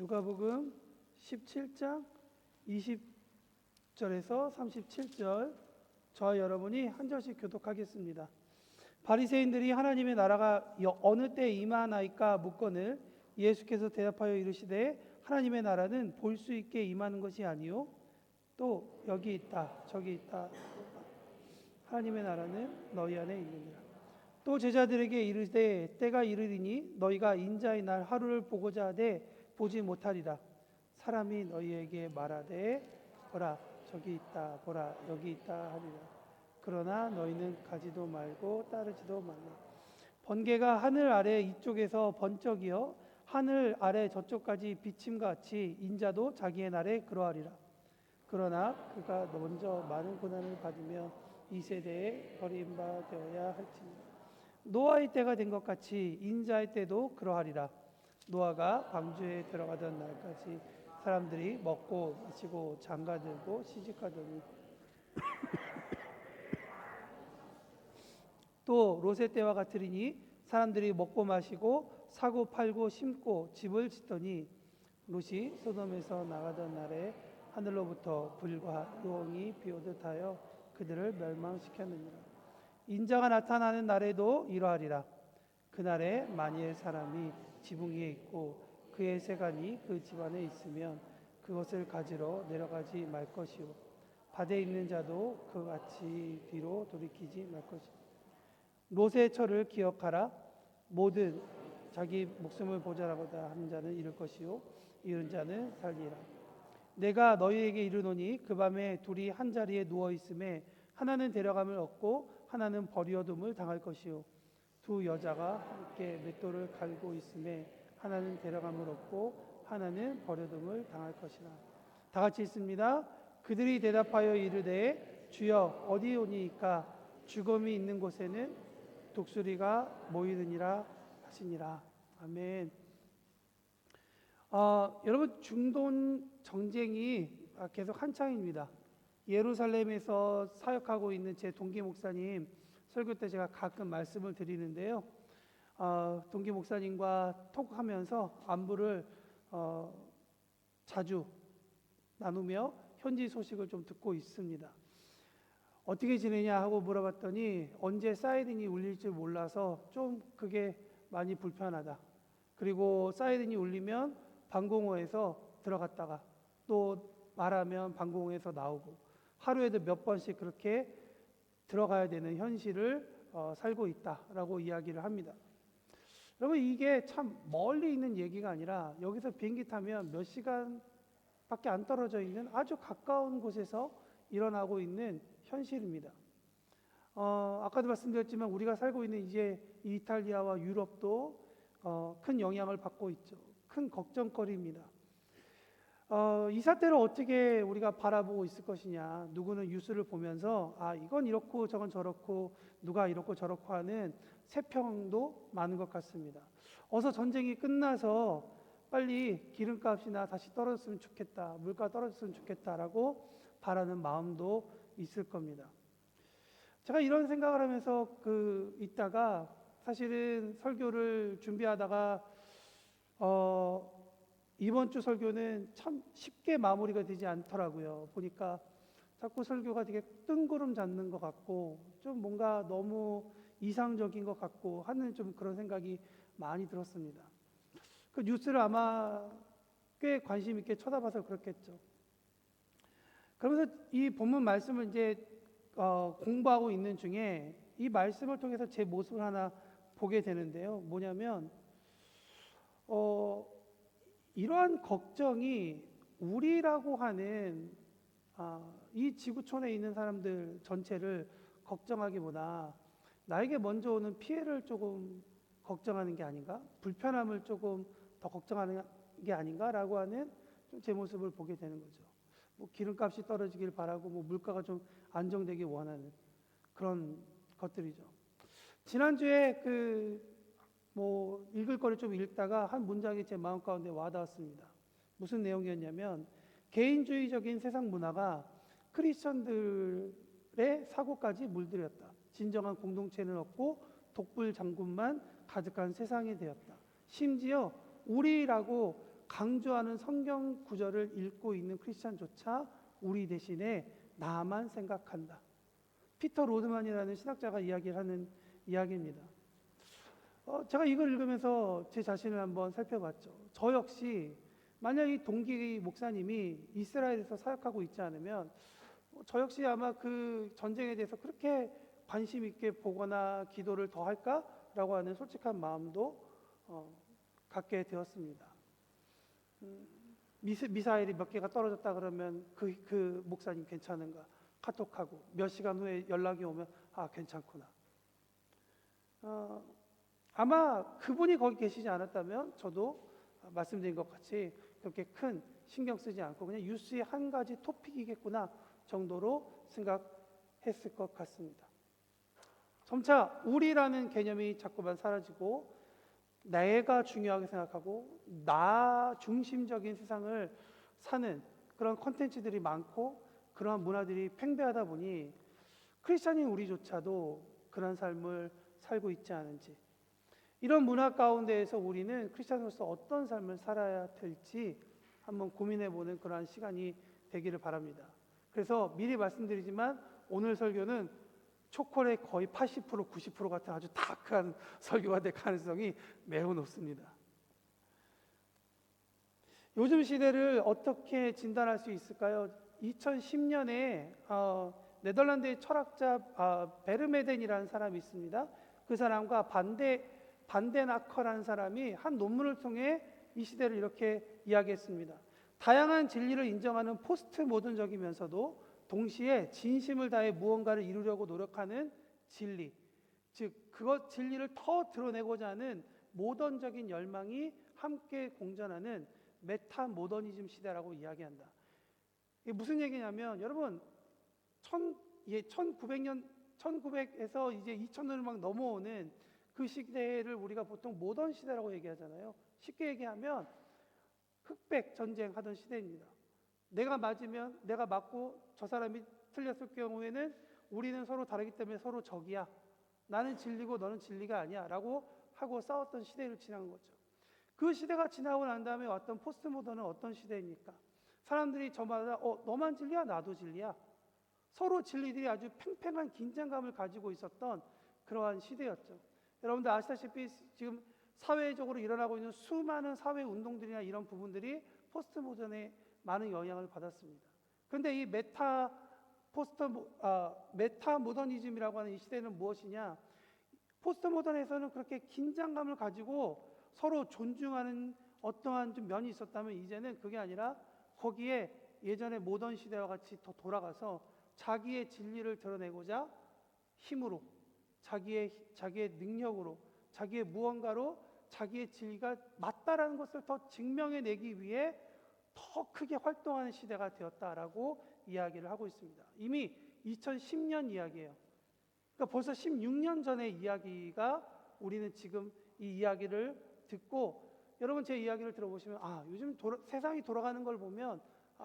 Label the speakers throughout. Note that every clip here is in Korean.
Speaker 1: 누가복음 17장 20절에서 37절 저와 여러분이 한 절씩 교독하겠습니다. 바리새인들이 하나님의 나라가 어느 때 임하나이까 묻거늘 예수께서 대답하여 이르시되 하나님의 나라는 볼 수 있게 임하는 것이 아니요 또 여기 있다 저기 있다 하나님의 나라는 너희 안에 있느니라. 또 제자들에게 이르되 때가 이르리니 너희가 인자의 날 하루를 보고자 하되 보지 못하리라. 사람이 너희에게 말하되 보라 저기 있다 보라 여기 있다 하리라. 그러나 너희는 가지도 말고 따르지도 말라. 번개가 하늘 아래 이쪽에서 번쩍이어 하늘 아래 저쪽까지 비침같이 인자도 자기의 날에 그러하리라. 그러나 그가 먼저 많은 고난을 받으며 이 세대에 버림받아야 할지니라. 노아의 때가 된 것 같이 인자의 때도 그러하리라. 노아가 방주에 들어가던 날까지 사람들이 먹고 마시고 장가들고 시집가더니 또 롯의 때와 같으리니 사람들이 먹고 마시고 사고 팔고 심고 집을 짓더니 롯이 소돔에서 나가던 날에 하늘로부터 불과 유황이 비오듯 하여 그들을 멸망시켰느니라. 인자가 나타나는 날에도 이러하리라. 그날에 만일 사람이 지붕 위에 있고 그의 세간이 그 집안에 있으면 그것을 가지러 내려가지 말 것이요 밭에 있는 자도 그같이 뒤로 돌이키지 말 것이요. 롯의 처를 기억하라. 모든 자기 목숨을 보전하고자 하는 자는 잃을 것이요 잃은 자는 살리라. 내가 너희에게 이르노니 그 밤에 둘이 한 자리에 누워 있음에 하나는 데려감을 얻고 하나는 버려둠을 당할 것이요 두 여자가 함께 맷돌을 갈고 있음에 하나는 데려감을 얻고 하나는 버려둠을 당할 것이라. 다 같이 읽습니다. 그들이 대답하여 이르되 주여 어디오니이까 죽음이 있는 곳에는 독수리가 모이느니라 하시니라. 아멘. 여러분 중동 전쟁이 계속 한창입니다. 예루살렘에서 사역하고 있는 제 동기 목사님 설교 때 제가 가끔 말씀을 드리는데요. 동기 목사님과 톡하면서 안부를 자주 나누며 현지 소식을 좀 듣고 있습니다. 어떻게 지내냐 하고 물어봤더니 언제 사이렌이 울릴 줄 몰라서 좀 그게 많이 불편하다. 그리고 사이렌이 울리면 방공호에서 들어갔다가 또 말하면 방공호에서 나오고 하루에도 몇 번씩 그렇게 들어가야 되는 현실을 살고 있다라고 이야기를 합니다. 여러분 이게 참 멀리 있는 얘기가 아니라 여기서 비행기 타면 몇 시간밖에 안 떨어져 있는 아주 가까운 곳에서 일어나고 있는 현실입니다. 아까도 말씀드렸지만 우리가 살고 있는 이제 이탈리아와 유럽도 큰 영향을 받고 있죠. 큰 걱정거리입니다. 이 사태를 어떻게 우리가 바라보고 있을 것이냐. 누구는 뉴스를 보면서 이건 이렇고 저건 저렇고 누가 이렇고 저렇고 하는 세평도 많은 것 같습니다. 어서 전쟁이 끝나서 빨리 기름값이나 다시 떨어졌으면 좋겠다. 물가 떨어졌으면 좋겠다라고 바라는 마음도 있을 겁니다. 제가 이런 생각을 하면서 있다가 사실은 설교를 준비하다가 이번 주 설교는 참 쉽게 마무리가 되지 않더라고요. 보니까 자꾸 설교가 되게 뜬구름 잡는 것 같고 좀 뭔가 너무 이상적인 것 같고 하는 좀 그런 생각이 많이 들었습니다. 그 뉴스를 아마 꽤 관심 있게 쳐다봐서 그렇겠죠. 그러면서 이 본문 말씀을 이제 공부하고 있는 중에 이 말씀을 통해서 제 모습을 하나 보게 되는데요. 뭐냐면 이러한 걱정이 우리라고 하는 이 지구촌에 있는 사람들 전체를 걱정하기보다 나에게 먼저 오는 피해를 조금 걱정하는 게 아닌가? 불편함을 조금 더 걱정하는 게 아닌가라고 하는 좀 제 모습을 보게 되는 거죠. 뭐 기름값이 떨어지길 바라고 뭐 물가가 좀 안정되길 원하는 그런 것들이죠. 지난주에 읽을 거를 좀 읽다가 한 문장이 제 마음 가운데 와닿았습니다. 무슨 내용이었냐면 개인주의적인 세상 문화가 크리스천들의 사고까지 물들였다. 진정한 공동체는 없고 독불 장군만 가득한 세상이 되었다. 심지어 우리라고 강조하는 성경 구절을 읽고 있는 크리스찬조차 우리 대신에 나만 생각한다. 피터 로드만이라는 신학자가 이야기를 하는 이야기입니다. 제가 이걸 읽으면서 제 자신을 한번 살펴봤죠. 저 역시 만약 이 동기 목사님이 이스라엘에서 사역하고 있지 않으면 저 역시 아마 그 전쟁에 대해서 그렇게 관심 있게 보거나 기도를 더 할까라고 하는 솔직한 마음도 갖게 되었습니다. 미사일이 몇 개가 떨어졌다 그러면 그 목사님 괜찮은가 카톡하고 몇 시간 후에 연락이 오면 괜찮구나. 아마 그분이 거기 계시지 않았다면 저도 말씀드린 것 같이 그렇게 큰 신경 쓰지 않고 그냥 뉴스의 한 가지 토픽이겠구나 정도로 생각했을 것 같습니다. 점차 우리라는 개념이 자꾸만 사라지고 내가 중요하게 생각하고 나 중심적인 세상을 사는 그런 콘텐츠들이 많고 그러한 문화들이 팽배하다 보니 크리스찬인 우리조차도 그런 삶을 살고 있지 않은지, 이런 문화 가운데에서 우리는 크리스찬으로서 어떤 삶을 살아야 될지 한번 고민해보는 그러한 시간이 되기를 바랍니다. 그래서 미리 말씀드리지만 오늘 설교는 초콜릿 거의 80%, 90% 같은 아주 다크한 설교가 될 가능성이 매우 높습니다. 요즘 시대를 어떻게 진단할 수 있을까요? 2010년에 네덜란드의 철학자 베르메덴이라는 사람이 있습니다. 그 사람과 반데나커라는 사람이 한 논문을 통해 이 시대를 이렇게 이야기했습니다. 다양한 진리를 인정하는 포스트 모던적이면서도 동시에 진심을 다해 무언가를 이루려고 노력하는 진리, 즉 진리를 더 드러내고자 하는 모던적인 열망이 함께 공존하는 메타 모더니즘 시대라고 이야기한다. 이게 무슨 얘기냐면 여러분 1900에서 이제 2000년을 막 넘어오는 그 시대를 우리가 보통 모던 시대라고 얘기하잖아요. 쉽게 얘기하면 흑백 전쟁 하던 시대입니다. 내가 맞고 저 사람이 틀렸을 경우에는 우리는 서로 다르기 때문에 서로 적이야. 나는 진리고 너는 진리가 아니야 라고 하고 싸웠던 시대를 지난 거죠. 그 시대가 지나고 난 다음에 왔던 포스트 모던은 어떤 시대입니까? 사람들이 저마다 너만 진리야 나도 진리야. 서로 진리들이 아주 팽팽한 긴장감을 가지고 있었던 그러한 시대였죠. 여러분들 아시다시피 지금 사회적으로 일어나고 있는 수많은 사회 운동들이나 이런 부분들이 포스트 모던에 많은 영향을 받았습니다. 그런데 이 메타 모더니즘이라고 하는 이 시대는 무엇이냐? 포스트 모던에서는 그렇게 긴장감을 가지고 서로 존중하는 어떠한 좀 면이 있었다면 이제는 그게 아니라 거기에 예전의 모던 시대와 같이 더 돌아가서 자기의 진리를 드러내고자 힘으로, 자기의 능력으로, 자기의 무언가로 자기의 진리가 맞다라는 것을 더 증명해내기 위해 더 크게 활동하는 시대가 되었다라고 이야기를 하고 있습니다. 이미 2010년 이야기예요. 그러니까 벌써 16년 전의 이야기가 우리는 지금 이 이야기를 듣고 여러분 제 이야기를 들어보시면 요즘 세상이 돌아가는 걸 보면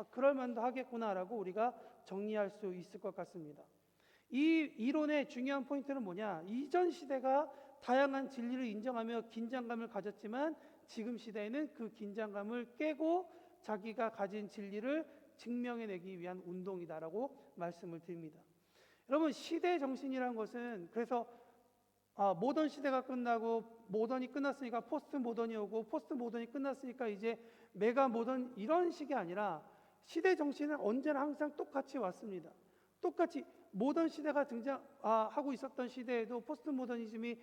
Speaker 1: 그럴 만도 하겠구나라고 우리가 정리할 수 있을 것 같습니다. 이 이론의 중요한 포인트는 뭐냐? 이전 시대가 다양한 진리를 인정하며 긴장감을 가졌지만 지금 시대에는 그 긴장감을 깨고 자기가 가진 진리를 증명해내기 위한 운동이다라고 말씀을 드립니다. 여러분 시대 정신이라는 것은 그래서 모던 시대가 끝나고 모던이 끝났으니까 포스트 모던이 오고 포스트 모던이 끝났으니까 이제 메가 모던 이런 식이 아니라 시대 정신은 언제나 항상 똑같이 왔습니다. 똑같이 모던 시대가 등장하고 있었던 시대에도 포스트 모더니즘이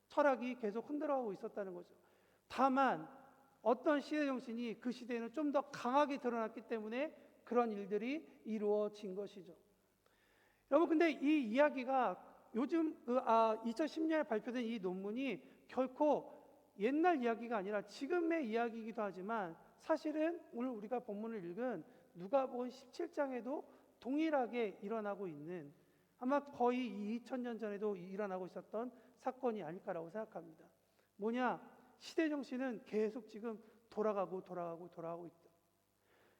Speaker 1: 철학이 계속 흔들어가고 있었다는 거죠. 다만 어떤 시대 정신이 그 시대에는 좀 더 강하게 드러났기 때문에 그런 일들이 이루어진 것이죠. 여러분 근데 이 이야기가 요즘 2010년에 발표된 이 논문이 결코 옛날 이야기가 아니라 지금의 이야기이기도 하지만 사실은 오늘 우리가 본문을 읽은 누가복음 17장에도 동일하게 일어나고 있는 아마 거의 2000년 전에도 일어나고 있었던 사건이 아닐까라고 생각합니다. 뭐냐? 시대 정신은 계속 지금 돌아가고 있다.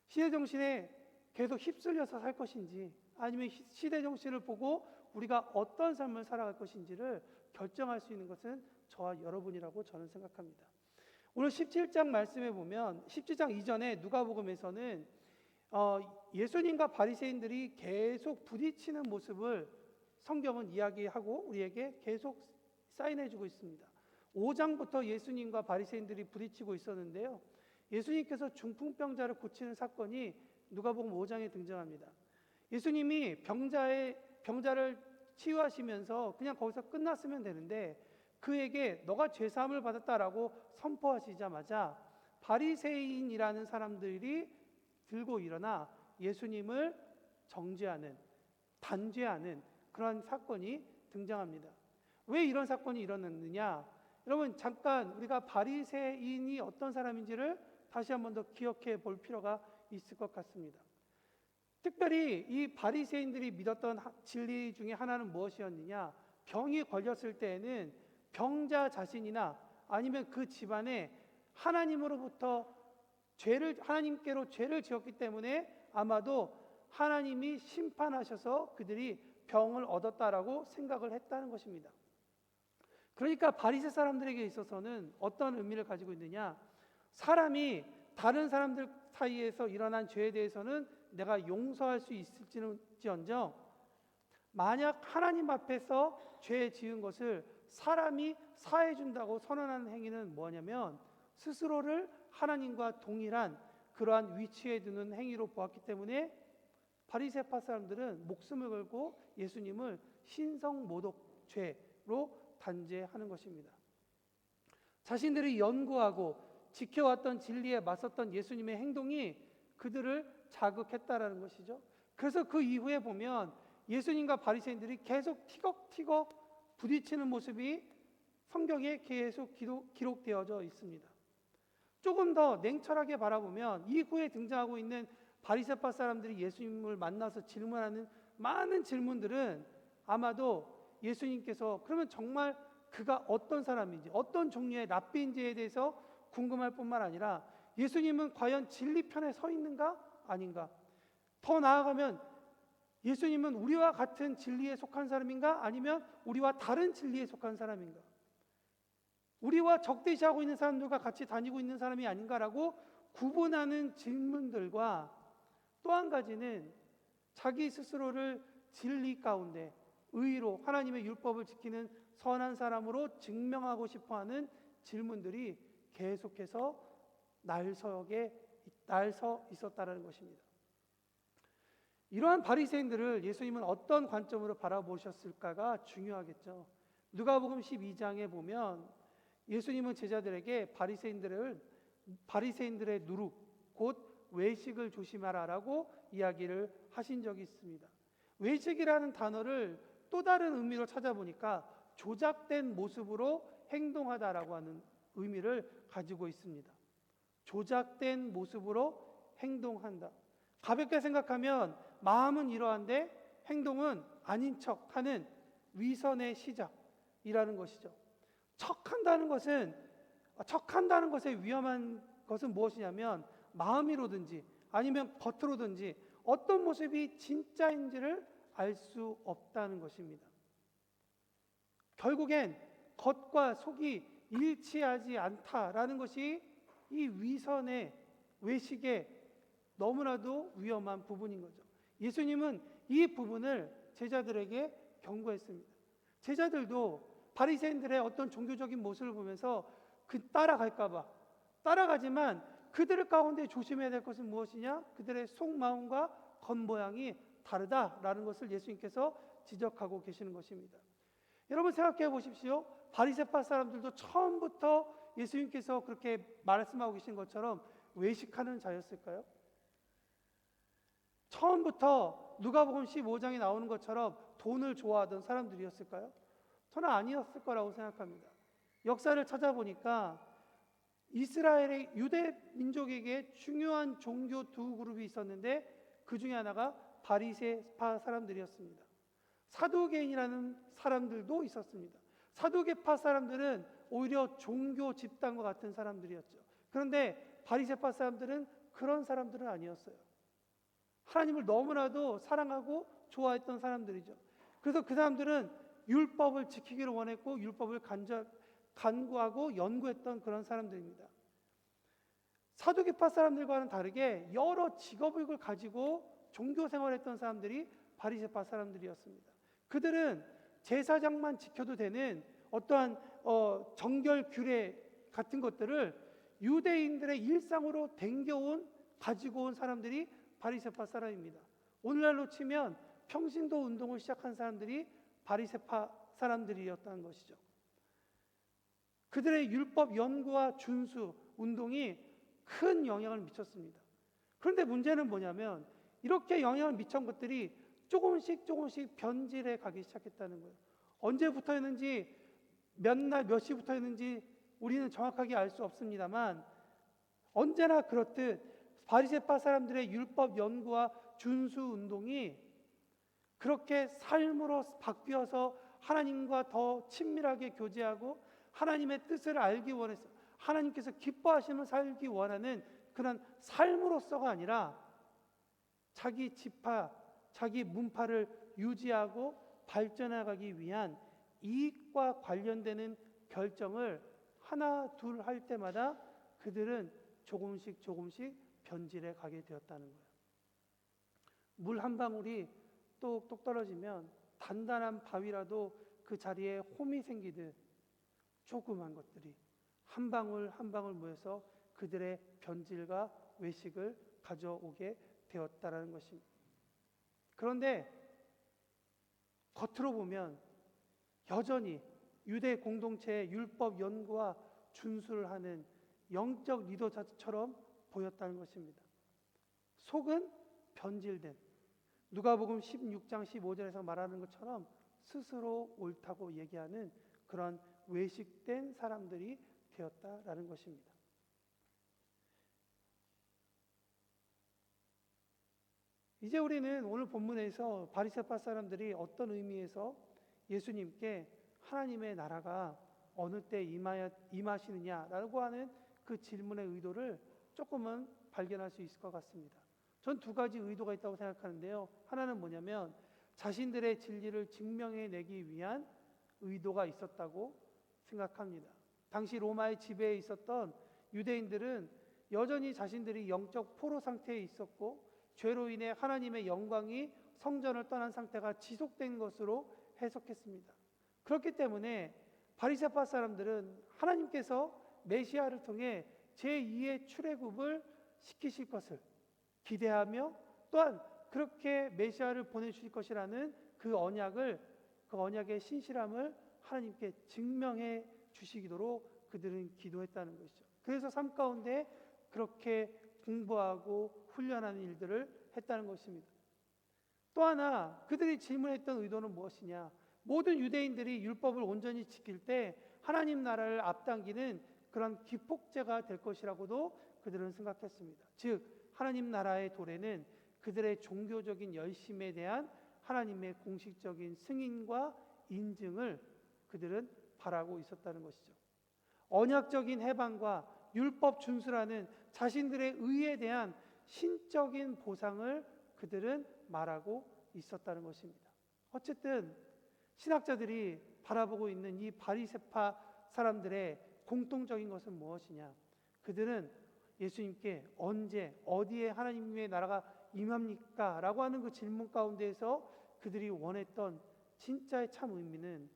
Speaker 1: 시대 정신에 계속 휩쓸려서 살 것인지 아니면 시대 정신을 보고 우리가 어떤 삶을 살아갈 것인지를 결정할 수 있는 것은 저와 여러분이라고 저는 생각합니다. 오늘 17장 말씀에 보면 17장 이전에 누가복음에서는 예수님과 바리새인들이 계속 부딪히는 모습을 성경은 이야기하고 우리에게 계속 사인해주고 있습니다. 5장부터 예수님과 바리새인들이 부딪히고 있었는데요. 예수님께서 중풍병자를 고치는 사건이 누가복음 5장에 등장합니다. 예수님이 병자를 치유하시면서 그냥 거기서 끝났으면 되는데 그에게 너가 죄사함을 받았다라고 선포하시자마자 바리새인이라는 사람들이 들고 일어나 예수님을 정죄하는, 단죄하는 그런 사건이 등장합니다. 왜 이런 사건이 일어났느냐? 여러분 잠깐 우리가 바리새인이 어떤 사람인지를 다시 한 번 더 기억해 볼 필요가 있을 것 같습니다. 특별히 이 바리새인들이 믿었던 진리 중에 하나는 무엇이었느냐? 병이 걸렸을 때에는 병자 자신이나 아니면 그 집안에 하나님께로 죄를 지었기 때문에 아마도 하나님이 심판하셔서 그들이 병을 얻었다라고 생각을 했다는 것입니다. 그러니까 바리새 사람들에게 있어서는 어떤 의미를 가지고 있느냐? 사람이 다른 사람들 사이에서 일어난 죄에 대해서는 내가 용서할 수 있을지언정 만약 하나님 앞에서 죄 지은 것을 사람이 사해 준다고 선언하는 행위는 뭐냐면 스스로를 하나님과 동일한 그러한 위치에 두는 행위로 보았기 때문에 바리새파 사람들은 목숨을 걸고 예수님을 신성모독죄로 단죄하는 것입니다. 자신들이 연구하고 지켜왔던 진리에 맞섰던 예수님의 행동이 그들을 자극했다라는 것이죠. 그래서 그 이후에 보면 예수님과 바리새인들이 계속 티격티격 부딪히는 모습이 성경에 계속 기록되어져 있습니다. 조금 더 냉철하게 바라보면 이후에 등장하고 있는 바리새파 사람들이 예수님을 만나서 질문하는 많은 질문들은 아마도 예수님께서 그러면 정말 그가 어떤 사람인지 어떤 종류의 랍비인지에 대해서 궁금할 뿐만 아니라 예수님은 과연 진리 편에 서 있는가 아닌가, 더 나아가면 예수님은 우리와 같은 진리에 속한 사람인가 아니면 우리와 다른 진리에 속한 사람인가, 우리와 적대시하고 있는 사람들과 같이 다니고 있는 사람이 아닌가라고 구분하는 질문들과 또 한 가지는 자기 스스로를 진리 가운데 의로 하나님의 율법을 지키는 선한 사람으로 증명하고 싶어하는 질문들이 계속해서 날서 있었다는 것입니다. 이러한 바리새인들을 예수님은 어떤 관점으로 바라보셨을까가 중요하겠죠. 누가복음 12장에 보면 예수님은 제자들에게 바리새인들의 누룩 곧 외식을 조심하라라고 이야기를 하신 적이 있습니다. 외식이라는 단어를 또 다른 의미로 찾아보니까 조작된 모습으로 행동하다라고 하는 의미를 가지고 있습니다. 조작된 모습으로 행동한다. 가볍게 생각하면 마음은 이러한데 행동은 아닌 척하는 위선의 시작이라는 것이죠. 척한다는 것의 위험한 것은 무엇이냐면 마음이로든지 아니면 겉으로든지 어떤 모습이 진짜인지를 알 수 없다는 것입니다. 결국엔 겉과 속이 일치하지 않다라는 것이 이 위선의 외식의 너무나도 위험한 부분인 거죠. 예수님은 이 부분을 제자들에게 경고했습니다. 제자들도 바리새인들의 어떤 종교적인 모습을 보면서 따라가지만 그들 가운데 조심해야 될 것은 무엇이냐? 그들의 속마음과 겉모양이 다르다라는 것을 예수님께서 지적하고 계시는 것입니다. 여러분 생각해 보십시오. 바리새파 사람들도 처음부터 예수님께서 그렇게 말씀하고 계신 것처럼 외식하는 자였을까요? 처음부터 누가복음 15장에 나오는 것처럼 돈을 좋아하던 사람들이었을까요? 저는 아니었을 거라고 생각합니다. 역사를 찾아보니까 이스라엘의 유대 민족에게 중요한 종교 두 그룹이 있었는데 그 중에 하나가 바리새파 사람들이었습니다. 사두개인이라는 사람들도 있었습니다. 사두개파 사람들은 오히려 종교 집단과 같은 사람들이었죠. 그런데 바리새파 사람들은 그런 사람들은 아니었어요. 하나님을 너무나도 사랑하고 좋아했던 사람들이죠. 그래서 그 사람들은 율법을 지키기를 원했고 율법을 간구하고 연구했던 그런 사람들입니다. 사두개파 사람들과는 다르게 여러 직업을 가지고 종교 생활했던 사람들이 바리새파 사람들이었습니다. 그들은 제사장만 지켜도 되는 어떠한 정결 규례 같은 것들을 유대인들의 일상으로 댕겨온 가지고 온 사람들이 바리새파 사람입니다. 오늘날로 치면 평신도 운동을 시작한 사람들이 바리새파 사람들이었다는 것이죠. 그들의 율법 연구와 준수 운동이 큰 영향을 미쳤습니다. 그런데 문제는 뭐냐면 이렇게 영향을 미친 것들이 조금씩 변질해 가기 시작했다는 거예요. 언제부터였는지, 몇 날 몇 시부터였는지 우리는 정확하게 알 수 없습니다만, 언제나 그렇듯 바리새파 사람들의 율법 연구와 준수 운동이 그렇게 삶으로 바뀌어서 하나님과 더 친밀하게 교제하고 하나님의 뜻을 알기 원해서 하나님께서 기뻐하시는 살기 원하는 그런 삶으로서가 아니라 자기 지파, 자기 문파를 유지하고 발전해가기 위한 이익과 관련되는 결정을 하나 둘 할 때마다 그들은 조금씩 변질해 가게 되었다는 거예요. 물 한 방울이 똑똑 떨어지면 단단한 바위라도 그 자리에 홈이 생기듯 조그만 것들이 한 방울 한 방울 모여서 그들의 변질과 외식을 가져오게 되었다라는 것입니다. 그런데 겉으로 보면 여전히 유대 공동체의 율법 연구와 준수를 하는 영적 리더처럼 보였다는 것입니다. 속은 변질된, 누가복음 16장 15절에서 말하는 것처럼 스스로 옳다고 얘기하는 그런 외식된 사람들이 되었다라는 것입니다. 이제 우리는 오늘 본문에서 바리새파 사람들이 어떤 의미에서 예수님께 하나님의 나라가 어느 때 임하시느냐라고 하는 그 질문의 의도를 조금은 발견할 수 있을 것 같습니다. 전 두 가지 의도가 있다고 생각하는데요. 하나는 뭐냐면 자신들의 진리를 증명해내기 위한 의도가 있었다고 생각합니다. 당시 로마의 지배에 있었던 유대인들은 여전히 자신들이 영적 포로 상태에 있었고 죄로 인해 하나님의 영광이 성전을 떠난 상태가 지속된 것으로 해석했습니다. 그렇기 때문에 바리새파 사람들은 하나님께서 메시아를 통해 제2의 출애굽을 시키실 것을 기대하며 또한 그렇게 메시아를 보내주실 것이라는 그 언약의 신실함을 하나님께 증명해 주시도록 그들은 기도했다는 것이죠. 그래서 삶 가운데 그렇게 공부하고 훈련하는 일들을 했다는 것입니다. 또 하나 그들이 질문했던 의도는 무엇이냐? 모든 유대인들이 율법을 온전히 지킬 때 하나님 나라를 앞당기는 그런 기폭제가 될 것이라고도 그들은 생각했습니다. 즉 하나님 나라의 도래는 그들의 종교적인 열심에 대한 하나님의 공식적인 승인과 인증을 그들은 바라고 있었다는 것이죠. 언약적인 해방과 율법 준수라는 자신들의 의에 대한 신적인 보상을 그들은 말하고 있었다는 것입니다. 어쨌든 신학자들이 바라보고 있는 이 바리새파 사람들의 공통적인 것은 무엇이냐? 그들은 예수님께 언제 어디에 하나님의 나라가 임합니까? 라고 하는 그 질문 가운데에서 그들이 원했던 진짜의 참 의미는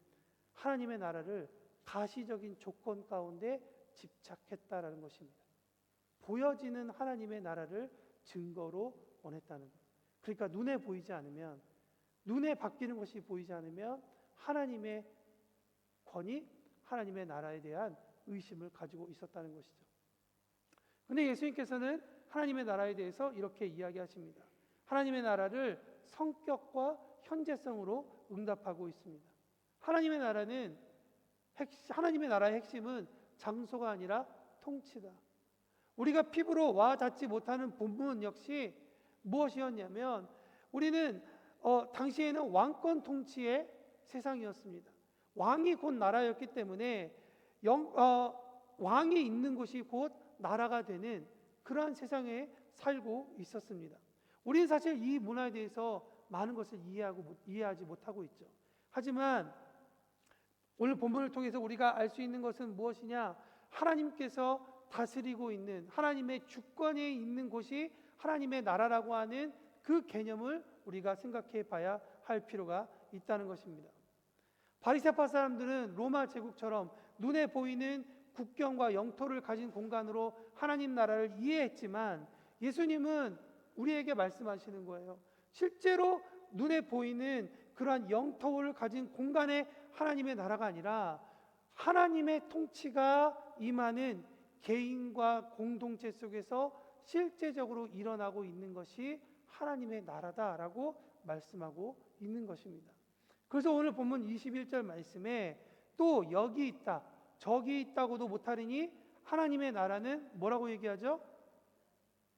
Speaker 1: 하나님의 나라를 가시적인 조건 가운데 집착했다라는 것입니다. 보여지는 하나님의 나라를 증거로 원했다는 것. 그러니까 눈에 보이지 않으면, 눈에 바뀌는 것이 보이지 않으면 하나님의 권위, 하나님의 나라에 대한 의심을 가지고 있었다는 것이죠. 그런데 예수님께서는 하나님의 나라에 대해서 이렇게 이야기하십니다. 하나님의 나라를 성격과 현재성으로 응답하고 있습니다. 하나님의 나라의 핵심은 장소가 아니라 통치다. 우리가 피부로 와 닿지 못하는 본문 역시 무엇이었냐면 우리는 당시에는 왕권 통치의 세상이었습니다. 왕이 곧 나라였기 때문에 왕이 있는 곳이 곧 나라가 되는 그러한 세상에 살고 있었습니다. 우리는 사실 이 문화에 대해서 많은 것을 이해하지 못하고 있죠. 하지만 오늘 본문을 통해서 우리가 알 수 있는 것은 무엇이냐? 하나님께서 다스리고 있는, 하나님의 주권에 있는 곳이 하나님의 나라라고 하는 그 개념을 우리가 생각해 봐야 할 필요가 있다는 것입니다. 바리새파 사람들은 로마 제국처럼 눈에 보이는 국경과 영토를 가진 공간으로 하나님 나라를 이해했지만, 예수님은 우리에게 말씀하시는 거예요. 실제로 눈에 보이는 그러한 영토를 가진 공간의 하나님의 나라가 아니라 하나님의 통치가 임하는 개인과 공동체 속에서 실제적으로 일어나고 있는 것이 하나님의 나라다라고 말씀하고 있는 것입니다. 그래서 오늘 본문 21절 말씀에 또 여기 있다, 저기 있다고도 못하리니 하나님의 나라는 뭐라고 얘기하죠?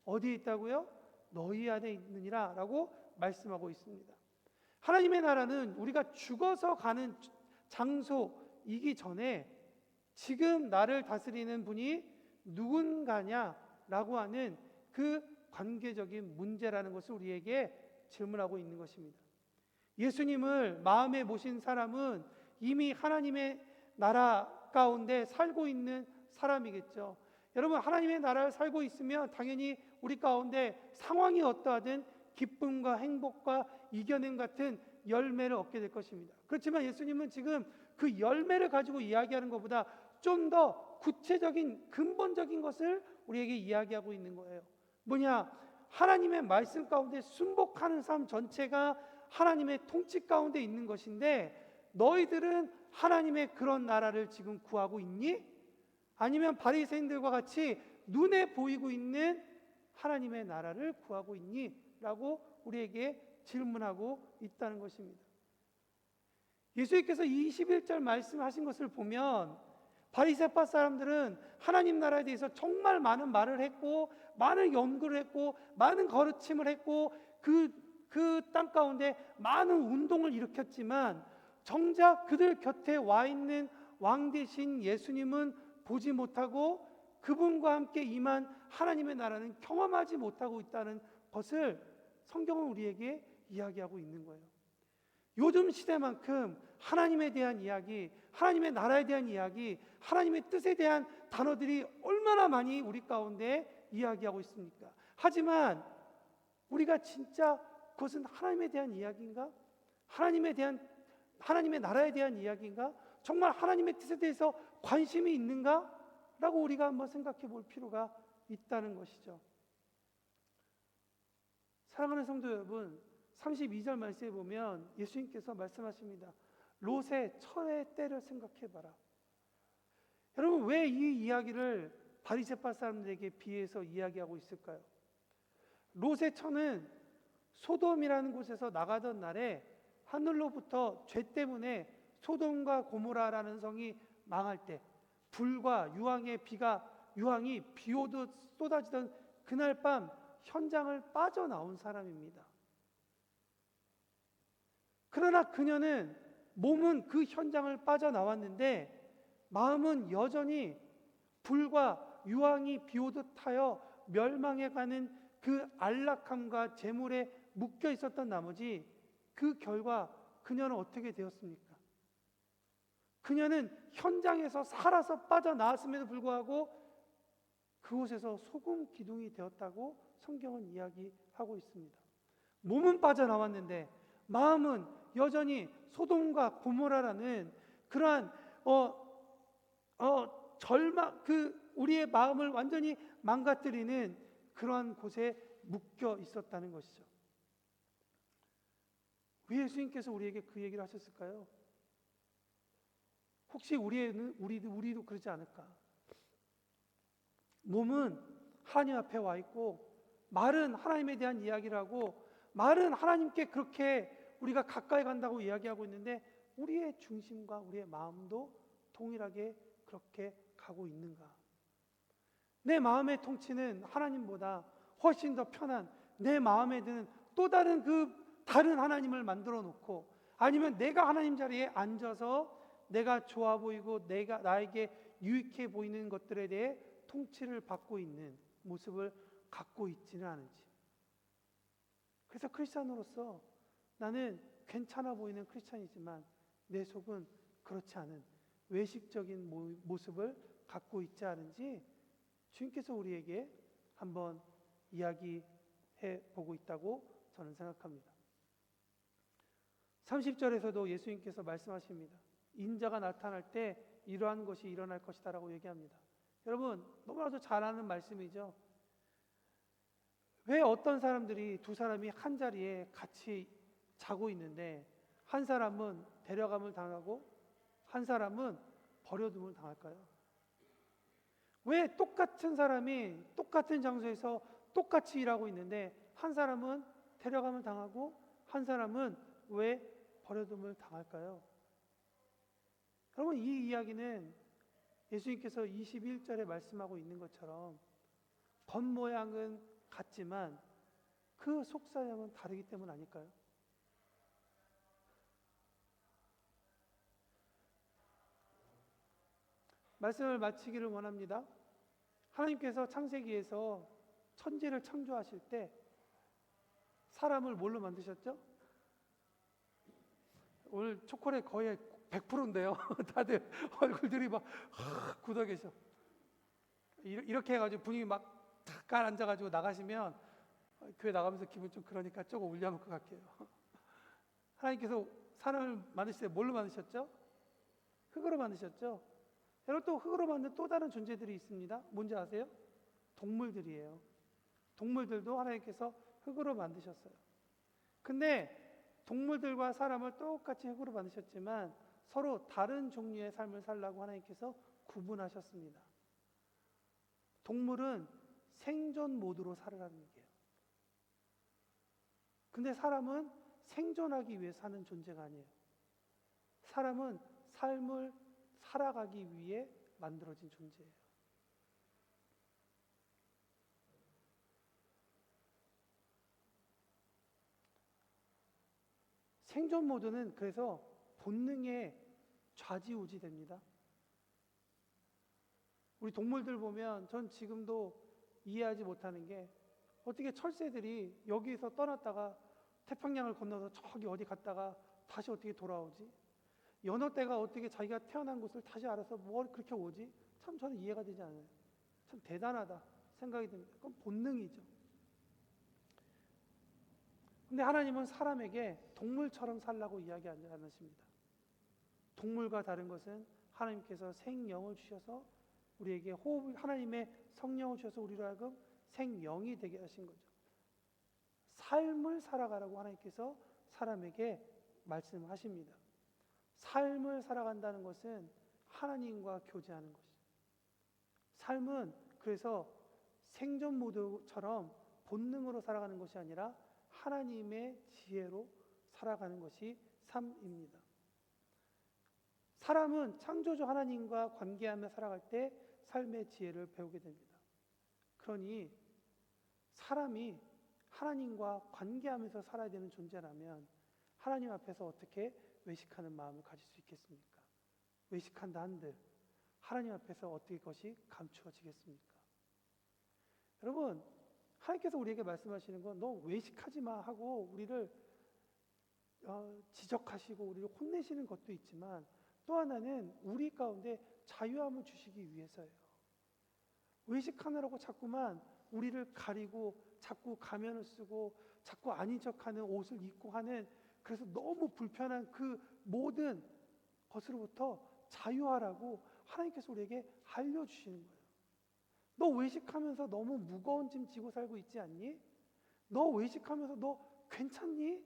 Speaker 1: 어디에 있다고요? 너희 안에 있느니라 라고 말씀하고 있습니다. 하나님의 나라는 우리가 죽어서 가는 장소이기 전에 지금 나를 다스리는 분이 누군가냐라고 하는 그 관계적인 문제라는 것을 우리에게 질문하고 있는 것입니다. 예수님을 마음에 모신 사람은 이미 하나님의 나라 가운데 살고 있는 사람이겠죠. 여러분, 하나님의 나라를 살고 있으면 당연히 우리 가운데 상황이 어떠하든 기쁨과 행복과 이겨냄 같은 열매를 얻게 될 것입니다. 그렇지만 예수님은 지금 그 열매를 가지고 이야기하는 것보다 좀 더 구체적인 근본적인 것을 우리에게 이야기하고 있는 거예요. 뭐냐? 하나님의 말씀 가운데 순복하는 삶 전체가 하나님의 통치 가운데 있는 것인데, 너희들은 하나님의 그런 나라를 지금 구하고 있니? 아니면 바리새인들과 같이 눈에 보이고 있는 하나님의 나라를 구하고 있니? 라고 우리에게 질문하고 있다는 것입니다. 예수님께서 21절 말씀하신 것을 보면 바리새파 사람들은 하나님 나라에 대해서 정말 많은 말을 했고, 많은 연구를 했고, 많은 가르침을 했고, 그 땅 가운데 많은 운동을 일으켰지만 정작 그들 곁에 와 있는 왕 대신 예수님은 보지 못하고 그분과 함께 임한 하나님의 나라는 경험하지 못하고 있다는 것을 성경은 우리에게 이야기하고 있는 거예요. 요즘 시대만큼 하나님에 대한 이야기, 하나님의 나라에 대한 이야기, 하나님의 뜻에 대한 단어들이 얼마나 많이 우리 가운데 이야기하고 있습니까? 하지만 우리가 진짜 그것은 하나님에 대한 이야기인가? 하나님의 나라에 대한 이야기인가? 정말 하나님의 뜻에 대해서 관심이 있는가? 라고 우리가 한번 생각해 볼 필요가 있다는 것이죠. 사랑하는 성도 여러분, 32절 말씀에 보면 예수님께서 말씀하십니다. 롯의 철의 때를 생각해 봐라. 여러분, 왜 이 이야기를 바리새파 사람들에게 비해서 이야기하고 있을까요? 롯의 처는 소돔이라는 곳에서 나가던 날에 하늘로부터 죄 때문에 소돔과 고모라라는 성이 망할 때, 불과 유황이 비 오듯 쏟아지던 그날 밤 현장을 빠져나온 사람입니다. 그러나 그녀는 몸은 그 현장을 빠져나왔는데 마음은 여전히 불과 유황이 비 오듯 하여 멸망해가는 그 안락함과 재물에 묶여 있었던 나머지, 그 결과 그녀는 어떻게 되었습니까? 그녀는 현장에서 살아서 빠져나왔음에도 불구하고 그곳에서 소금 기둥이 되었다고 성경은 이야기하고 있습니다. 몸은 빠져나왔는데 마음은 여전히 소돔과 고모라라는 그러한 우리의 마음을 완전히 망가뜨리는 그러한 곳에 묶여 있었다는 것이죠. 왜 예수님께서 우리에게 그 얘기를 하셨을까요? 혹시 우리도 그러지 않을까? 몸은 하나님 앞에 와 있고, 말은 하나님에 대한 이야기를 하고, 말은 하나님께 그렇게 우리가 가까이 간다고 이야기하고 있는데, 우리의 중심과 우리의 마음도 동일하게 그렇게 가고 있는가? 내 마음의 통치는 하나님보다 훨씬 더 편한, 내 마음에 드는 또 다른 다른 하나님을 만들어 놓고, 아니면 내가 하나님 자리에 앉아서 내가 좋아 보이고 나에게 유익해 보이는 것들에 대해 통치를 받고 있는 모습을 갖고 있지는 않은지. 그래서 크리스찬으로서 나는 괜찮아 보이는 크리스찬이지만 내 속은 그렇지 않은 외식적인 모습을 갖고 있지 않은지 주님께서 우리에게 한번 이야기해 보고 있다고 저는 생각합니다. 30절에서도 예수님께서 말씀하십니다. 인자가 나타날 때 이러한 것이 일어날 것이다 라고 얘기합니다. 여러분 너무나도 잘 아는 말씀이죠. 왜 어떤 사람들이 두 사람이 한 자리에 같이 자고 있는데 한 사람은 데려감을 당하고 한 사람은 버려둠을 당할까요? 왜 똑같은 사람이 똑같은 장소에서 똑같이 일하고 있는데 한 사람은 데려감을 당하고 한 사람은 왜 버려둠을 당할까요? 여러분 이 이야기는 예수님께서 21절에 말씀하고 있는 것처럼 겉모양은 같지만 그 속사정은 다르기 때문 아닐까요? 말씀을 마치기를 원합니다. 하나님께서 창세기에서 천지를 창조하실 때 사람을 뭘로 만드셨죠? 오늘 초콜릿 거의 100%인데요. 다들 얼굴들이 막 굳어 계셔. 이렇게 해가지고 분위기 막 탁 앉아가지고 나가시면 교회 나가면서 기분 좀 그러니까 조금 울려놓을 것 같아요. 하나님께서 사람을 만드실 때 뭘로 만드셨죠? 흙으로 만드셨죠? 여러분 또 흙으로 만든 또 다른 존재들이 있습니다. 뭔지 아세요? 동물들이에요. 동물들도 하나님께서 흙으로 만드셨어요. 근데 동물들과 사람을 똑같이 흙으로 만드셨지만 서로 다른 종류의 삶을 살라고 하나님께서 구분하셨습니다. 동물은 생존 모드로 살아가는 얘기예요. 근데 사람은 생존하기 위해 사는 존재가 아니에요. 사람은 삶을 살아가기 위해 만들어진 존재예요. 생존 모드는 그래서 본능에 좌지우지 됩니다. 우리 동물들 보면 전 지금도 이해하지 못하는 게 어떻게 철새들이 여기서 떠났다가 태평양을 건너서 저기 어디 갔다가 다시 어떻게 돌아오지? 연어떼가 어떻게 자기가 태어난 곳을 다시 알아서 뭘 그렇게 오지? 참 저는 이해가 되지 않아요. 참 대단하다 생각이 듭니다. 그건 본능이죠. 근데 하나님은 사람에게 동물처럼 살라고 이야기하지 않으십니다. 동물과 다른 것은 하나님께서 생명을 주셔서 우리에게 하나님의 성령을 주셔서 우리로 하여금 생명이 되게 하신 거죠. 삶을 살아가라고 하나님께서 사람에게 말씀하십니다. 삶을 살아간다는 것은 하나님과 교제하는 것이죠. 삶은 그래서 생존 모드처럼 본능으로 살아가는 것이 아니라 하나님의 지혜로 살아가는 것이 삶입니다. 사람은 창조주 하나님과 관계하며 살아갈 때 삶의 지혜를 배우게 됩니다. 그러니 사람이 하나님과 관계하면서 살아야 되는 존재라면 하나님 앞에서 어떻게 외식하는 마음을 가질 수 있겠습니까? 외식한다 한들 하나님 앞에서 어떻게 그것이 감추어지겠습니까? 여러분, 하나님께서 우리에게 말씀하시는 건 너 외식하지 마 하고 우리를 지적하시고 우리를 혼내시는 것도 있지만 또 하나는 우리 가운데 자유함을 주시기 위해서예요. 외식하느라고 자꾸만 우리를 가리고 자꾸 가면을 쓰고 자꾸 아닌 척하는 옷을 입고 하는 그래서 너무 불편한 그 모든 것으로부터 자유하라고 하나님께서 우리에게 알려주시는 거예요. 너 외식하면서 너무 무거운 짐 지고 살고 있지 않니? 너 외식하면서 너 괜찮니?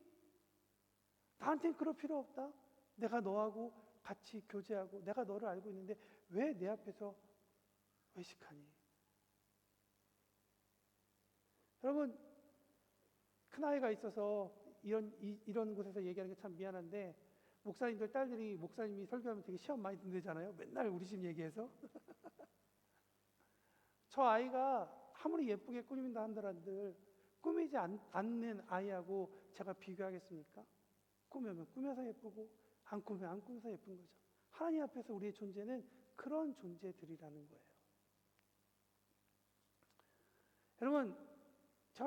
Speaker 1: 나한테는 그럴 필요 없다. 내가 너하고 같이 교제하고 내가 너를 알고 있는데 왜 내 앞에서 외식하니? 여러분, 큰아이가 있어서 이런 곳에서 얘기하는 게 참 미안한데 목사님들 딸들이 목사님이 설교하면 되게 시험 많이 듣는다잖아요. 맨날 우리 집 얘기해서 저 아이가 아무리 예쁘게 꾸민다 한들 꾸미지 않는 아이하고 제가 비교하겠습니까? 꾸미면 꾸며서 예쁘고 안 꾸미면 안 꾸며서 예쁜 거죠. 하나님 앞에서 우리의 존재는 그런 존재들이라는 거예요. 여러분, 저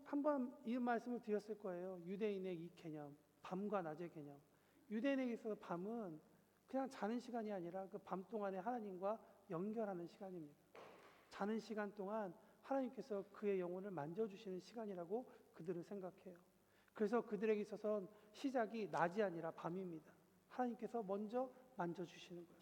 Speaker 1: 한번 이 말씀을 드렸을 거예요. 유대인의 이 개념, 밤과 낮의 개념. 유대인에게 있어서 밤은 그냥 자는 시간이 아니라 그 밤 동안에 하나님과 연결하는 시간입니다. 자는 시간 동안 하나님께서 그의 영혼을 만져주시는 시간이라고 그들은 생각해요. 그래서 그들에게 있어서는 시작이 낮이 아니라 밤입니다. 하나님께서 먼저 만져주시는 거예요.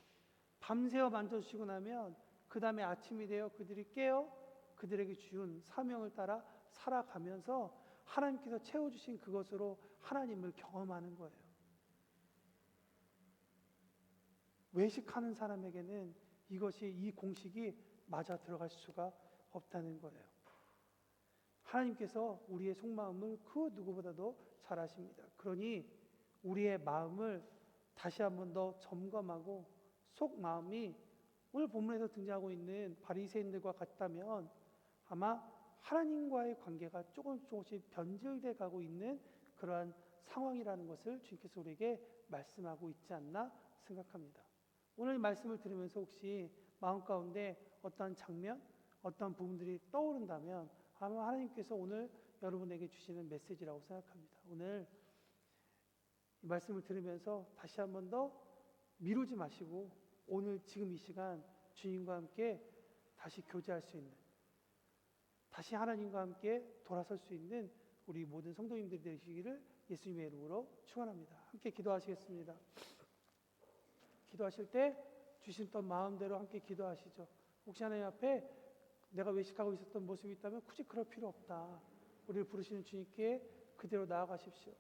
Speaker 1: 밤새워 만져주시고 나면 그 다음에 아침이 되어 그들이 깨어 그들에게 준 사명을 따라 살아가면서 하나님께서 채워주신 그것으로 하나님을 경험하는 거예요. 외식하는 사람에게는 이 공식이 맞아 들어갈 수가 없다는 거예요. 하나님께서 우리의 속마음을 그 누구보다도 잘 아십니다. 그러니 우리의 마음을 다시 한번 더 점검하고 속마음이 오늘 본문에서 등장하고 있는 바리새인들과 같다면 아마 하나님과의 관계가 조금씩 변질돼 가고 있는 그러한 상황이라는 것을 주님께서 우리에게 말씀하고 있지 않나 생각합니다. 오늘 말씀을 들으면서 혹시 마음 가운데 어떤 장면, 어떤 부분들이 떠오른다면 아마 하나님께서 오늘 여러분에게 주시는 메시지라고 생각합니다. 오늘 이 말씀을 들으면서 다시 한 번 더 미루지 마시고 오늘 지금 이 시간 주님과 함께 다시 교제할 수 있는, 다시 하나님과 함께 돌아설 수 있는 우리 모든 성도님들이 되시기를 예수님의 이름으로 축원합니다. 함께 기도하시겠습니다. 기도하실 때 주셨던 마음대로 함께 기도하시죠. 혹시 하나님 앞에 내가 외식하고 있었던 모습이 있다면 굳이 그럴 필요 없다. 우리를 부르시는 주님께 그대로 나아가십시오.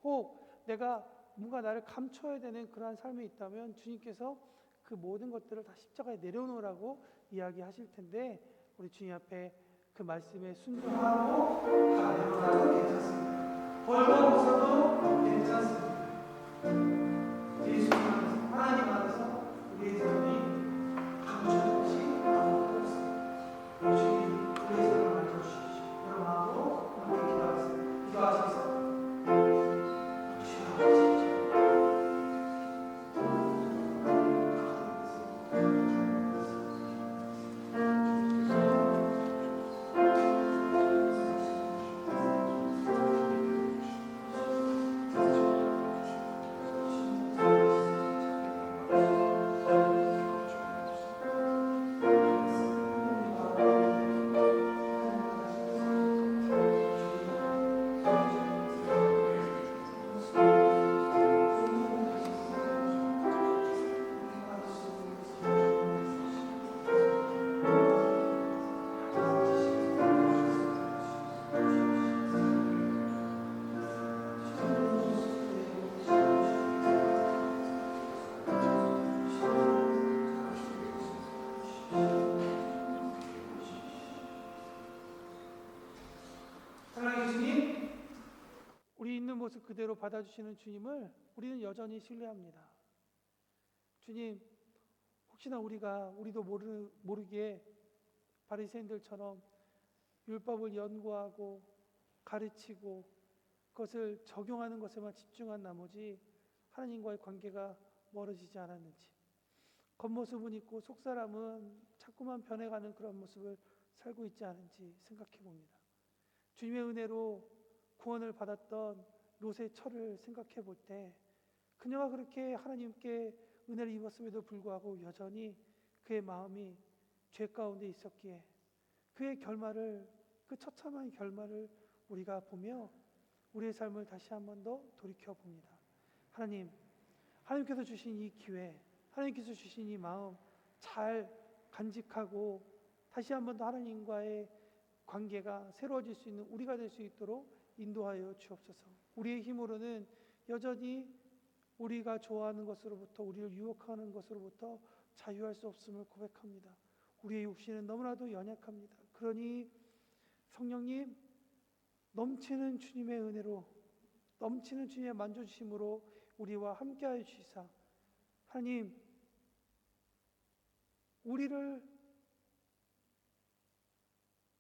Speaker 1: 혹 내가 뭔가 나를 감춰야 되는 그러한 삶이 있다면 주님께서 그 모든 것들을 다 십자가에 내려놓으라고 이야기하실 텐데 우리 주님 앞에 그 말씀에 순종하고 다 내려놔도 괜찮습니다. 벌금 없어도 괜찮습니다. 예수님 안에서, 하나님 안에서 우리의 삶이 감춰진 것이 아무것도 없습니다. 주님 우리의 삶을 만져주십시오. 그런 마음으로 함께 기도하겠습니다. 기도하시겠습니다. 모습 그대로 받아주시는 주님을 우리는 여전히 신뢰합니다. 주님, 혹시나 우리도 모르게 바리새인들처럼 율법을 연구하고 가르치고 그것을 적용하는 것에만 집중한 나머지 하나님과의 관계가 멀어지지 않았는지, 겉모습은 있고 속사람은 자꾸만 변해가는 그런 모습을 살고 있지 않은지 생각해 봅니다. 주님의 은혜로 구원을 받았던 롯의 철을 생각해 볼 때 그녀가 그렇게 하나님께 은혜를 입었음에도 불구하고 여전히 그의 마음이 죄 가운데 있었기에 그의 결말을, 그 처참한 결말을 우리가 보며 우리의 삶을 다시 한 번 더 돌이켜 봅니다. 하나님께서 주신 이 기회, 하나님께서 주신 이 마음 잘 간직하고 다시 한 번 더 하나님과의 관계가 새로워질 수 있는 우리가 될 수 있도록 인도하여 주옵소서. 우리의 힘으로는 여전히 우리가 좋아하는 것으로부터, 우리를 유혹하는 것으로부터 자유할 수 없음을 고백합니다. 우리의 육신은 너무나도 연약합니다. 그러니 성령님, 넘치는 주님의 은혜로, 넘치는 주님의 만져주심으로 우리와 함께하여 주시사 하나님, 우리를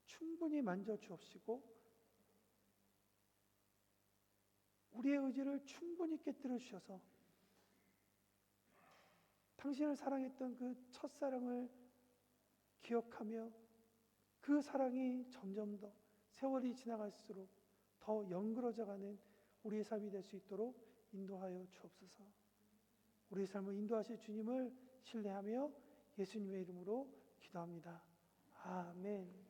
Speaker 1: 충분히 만져주옵시고 우리의 의지를 충분히 깨뜨려 주셔서 당신을 사랑했던 그 첫사랑을 기억하며 그 사랑이 점점 더 세월이 지나갈수록 더 연그러져가는 우리의 삶이 될 수 있도록 인도하여 주옵소서. 우리의 삶을 인도하실 주님을 신뢰하며 예수님의 이름으로 기도합니다. 아멘.